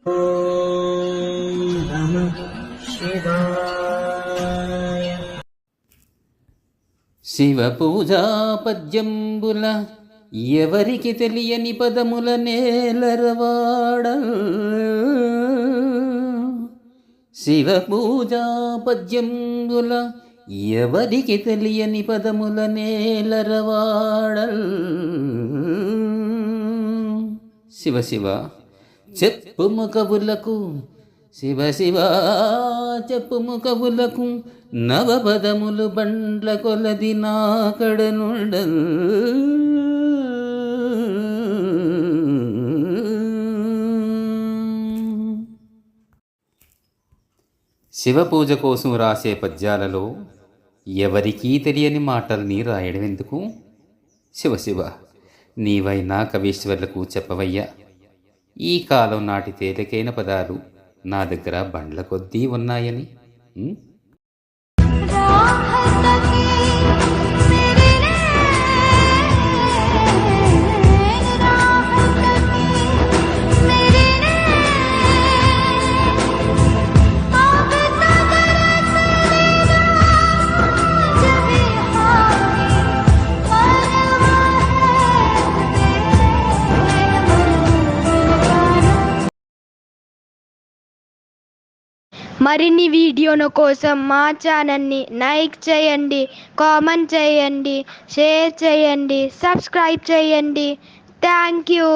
ఓం నమః శివాయ. శివ పూజా పద్యంబుల ఎవరికి తెలియని పదముల నేలరవాడ. శివ పూజా పద్యంబుల ఎవరికి తెలియని పదముల నేలరవాడ. శివ శివ చెప్పుము కవులకు, శివ శివ చెప్పుము కవులకు, నవపదములు బండ్ల కొలది నాకడనుండ. శివ పూజ కోసం రాసే పద్యాలలో ఎవరికీ తెలియని మాటల్ని రాయడం ఎందుకు? శివ శివ నీవైనా కవీశ్వర్లకు చెప్పవయ్యా. ఈ కాలం నాటి తేలికైన పదాలు నా దగ్గర బండ్ల కొద్దీ ఉన్నాయని. మరిన్ని వీడియోల కోసం మా ఛానల్ని లైక్ చేయండి, కామెంట్ చేయండి, షేర్ చేయండి, సబ్స్క్రైబ్ చేయండి. Thank you.